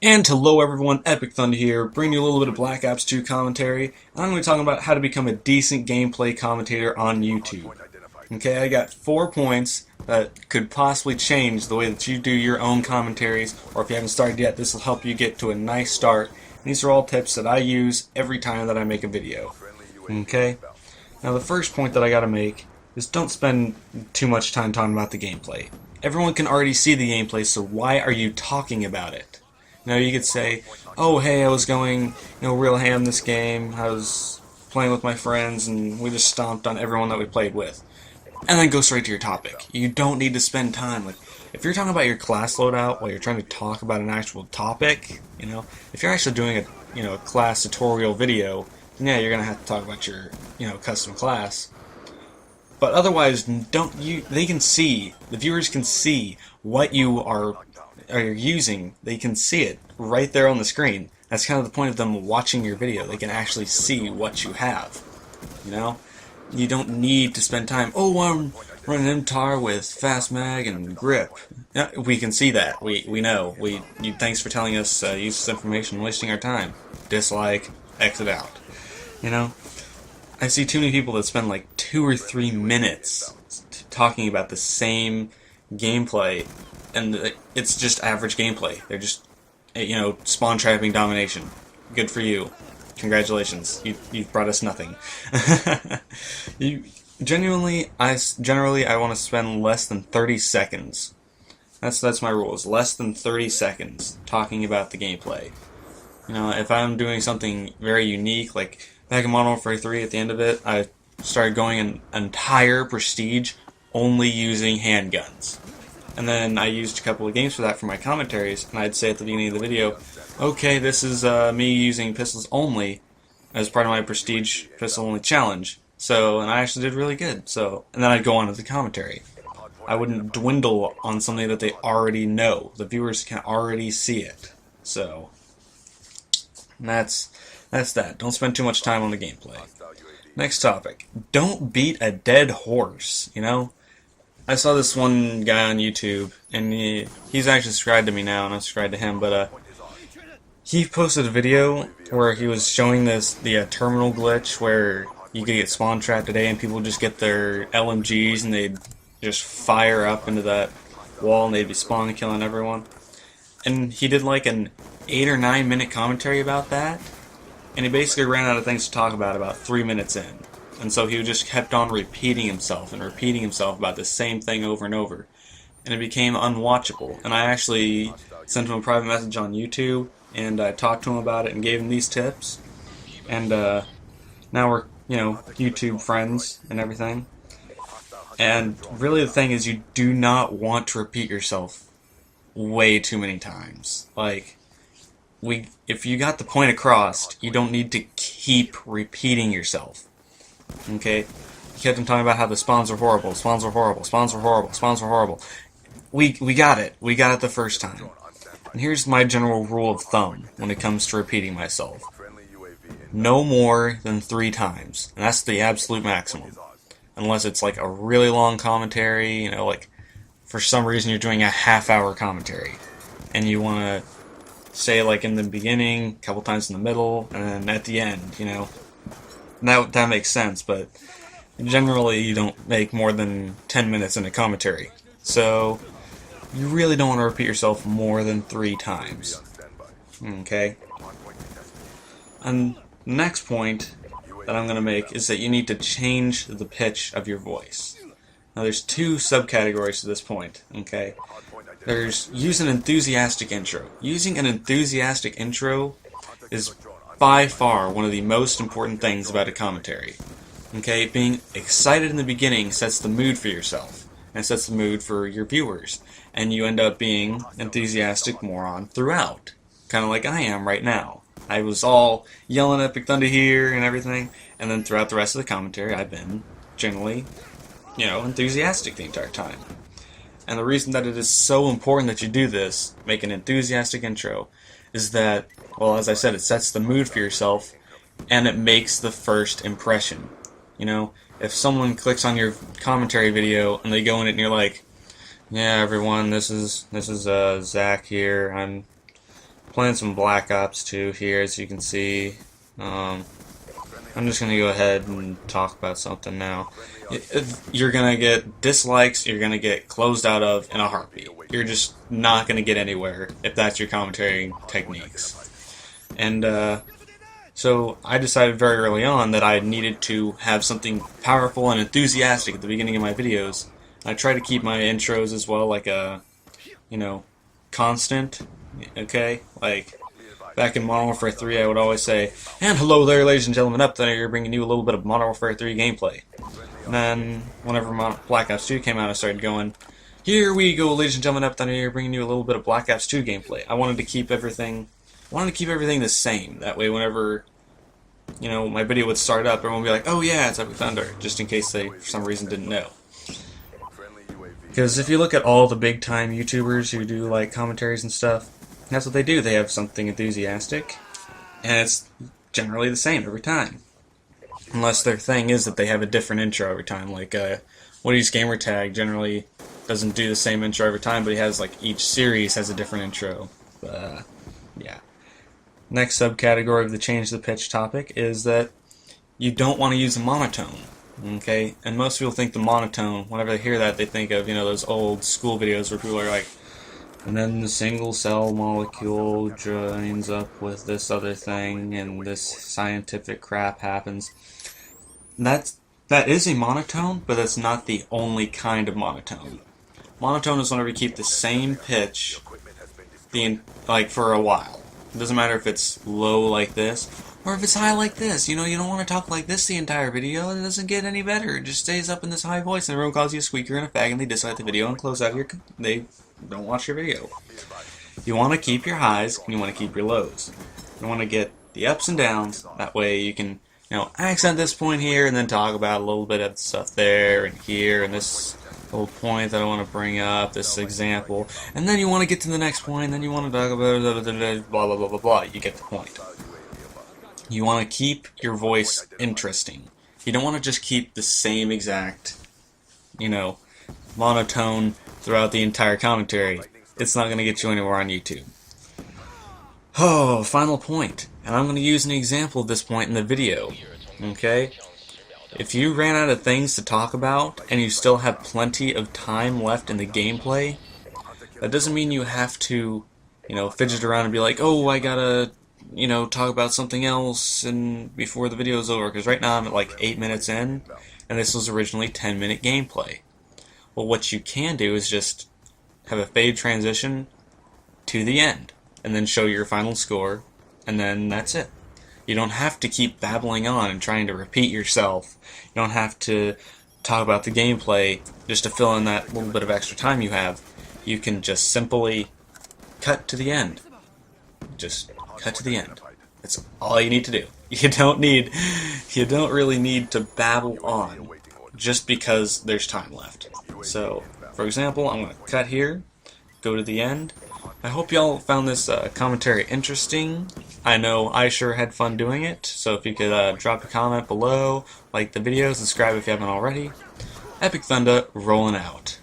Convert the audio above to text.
And hello everyone, Epic Thunder here, bringing you a little bit of Black Ops 2 commentary. I'm going to be talking about how to become a decent gameplay commentator on YouTube. Okay, I got 4 points that could possibly change the way that you do your own commentaries, or if you haven't started yet, this will help you get to a nice start. These are all tips that I use every time that I make a video. Okay, now the first point that I got to make is don't spend too much time talking about the gameplay. Everyone can already see the gameplay, so why are you talking about it? You know, you could say, oh hey, I was going, real ham this game, I was playing with my friends, and we just stomped on everyone that we played with. And then go straight to your topic. You don't need to spend time, like, if you're talking about your class loadout while you're trying to talk about an actual topic, if you're actually doing a class tutorial video, then yeah, you're gonna have to talk about your, custom class. But otherwise, they can see, the viewers can see what you are using. They can see it right there on the screen. That's kind of the point of them watching your video. They can actually see what you have. You don't need to spend time, oh, I'm running MTAR with fast mag and grip. Yeah, we can see that. We know. Thanks for telling us useless information, wasting our time. Dislike, exit out. I see too many people that spend like 2 or 3 minutes talking about the same gameplay, and it's just average gameplay. They're just, spawn trapping domination. Good for you. Congratulations. You've brought us nothing. Generally, I want to spend less than 30 seconds. That's my rules. Less than 30 seconds talking about the gameplay. If I'm doing something very unique, like back in Modern Warfare 3, at the end of it, I started going an entire prestige only using handguns. And then I used a couple of games for that for my commentaries, and I'd say at the beginning of the video, okay, this is me using pistols only as part of my prestige pistol only challenge. And I actually did really good. And then I'd go on to the commentary. I wouldn't dwindle on something that they already know. The viewers can already see it. So that's that. Don't spend too much time on the gameplay. Next topic. Don't beat a dead horse, I saw this one guy on YouTube, and he's actually subscribed to me now, and I'm subscribed to him, but he posted a video where he was showing the terminal glitch where you could get spawn trapped today and people just get their LMGs and they'd just fire up into that wall and they'd be spawn killing everyone. And he did like an 8 or 9 minute commentary about that, and he basically ran out of things to talk about 3 minutes in. And so he just kept on repeating himself about the same thing over and over. And it became unwatchable. And I actually sent him a private message on YouTube, and I talked to him about it and gave him these tips. And now we're, YouTube friends and everything. And really the thing is, you do not want to repeat yourself way too many times. Like, if you got the point across, you don't need to keep repeating yourself. Okay? He kept on talking about how the spawns are horrible, spawns are horrible, spawns are horrible, spawns are horrible. We got it. We got it the first time. And here's my general rule of thumb when it comes to repeating myself. No more than 3 times. And that's the absolute maximum. Unless it's like a really long commentary, like for some reason you're doing a half-hour commentary. And you want to say like in the beginning, a couple times in the middle, and then at the end, That makes sense, but generally you don't make more than 10 minutes in a commentary. So, you really don't want to repeat yourself more than 3 times. Okay? And the next point that I'm going to make is that you need to change the pitch of your voice. Now there's 2 subcategories to this point, okay? There's use an enthusiastic intro. Using an enthusiastic intro is by far one of the most important things about a commentary. Okay, being excited in the beginning sets the mood for yourself, and sets the mood for your viewers, and you end up being enthusiastic more on throughout. Kind of like I am right now. I was all yelling Epic Thunder here and everything, and then throughout the rest of the commentary I've been generally, enthusiastic the entire time. And the reason that it is so important that you do this, make an enthusiastic intro, is that, well, as I said, it sets the mood for yourself, and it makes the first impression. If someone clicks on your commentary video and they go in it and you're like, yeah, everyone, this is Zach here. I'm playing some Black Ops 2 here, as you can see. I'm just going to go ahead and talk about something now. You're going to get dislikes, you're going to get closed out of in a heartbeat. You're just not going to get anywhere if that's your commentary techniques. And so I decided very early on that I needed to have something powerful and enthusiastic at the beginning of my videos. I try to keep my intros as well like a, constant, okay? Like, back in Modern Warfare 3, I would always say, and hello there, ladies and gentlemen, up there, bringing you a little bit of Modern Warfare 3 gameplay. And then, whenever Black Ops 2 came out, I started going, here we go, ladies and gentlemen, up there, bringing you a little bit of Black Ops 2 gameplay. I wanted to keep everything the same. That way, whenever, my video would start up, everyone would be like, oh yeah, it's Epic Thunder, just in case they, for some reason, didn't know. Because if you look at all the big-time YouTubers who do, like, commentaries and stuff, that's what they do. They have something enthusiastic, and it's generally the same every time. Unless their thing is that they have a different intro every time. Like, Woody's Gamertag generally doesn't do the same intro every time, but he has, like, each series has a different intro. Yeah. Next subcategory of the change the pitch topic is that you don't want to use a monotone. Okay? And most people think the monotone, whenever they hear that, they think of, those old school videos where people are like, and then the single cell molecule joins up with this other thing, and this scientific crap happens. That is a monotone, but that's not the only kind of monotone. Monotone is whenever you keep the same pitch for a while. It doesn't matter if it's low like this, or if it's high like this. You don't want to talk like this the entire video. It doesn't get any better. It just stays up in this high voice, and everyone calls you a squeaker and a fag, and they dislike the video and close out they don't watch your video. You want to keep your highs, and you want to keep your lows. You want to get the ups and downs. That way you can, accent this point here, and then talk about a little bit of stuff there and here, and this little point that I want to bring up, this example, and then you want to get to the next point, and then you want to talk about blah blah blah blah blah. You get the point. You want to keep your voice interesting. You don't want to just keep the same exact, monotone throughout the entire commentary. It's not going to get you anywhere on YouTube. Oh, final point. And I'm going to use an example at this point in the video. Okay? If you ran out of things to talk about, and you still have plenty of time left in the gameplay, that doesn't mean you have to, fidget around and be like, oh, I gotta, talk about something else and before the video's over. Because right now I'm at like 8 minutes in, and this was originally 10-minute gameplay. Well, what you can do is just have a fade transition to the end, and then show your final score, and then that's it. You don't have to keep babbling on and trying to repeat yourself. You don't have to talk about the gameplay just to fill in that little bit of extra time you have. You can just simply cut to the end. Just cut to the end. That's all you need to do. You don't really need to babble on just because there's time left. So, for example, I'm going to cut here, go to the end. I hope y'all found this commentary interesting. I know I sure had fun doing it, so if you could drop a comment below, like the video, subscribe if you haven't already. Epic Thunder rolling out.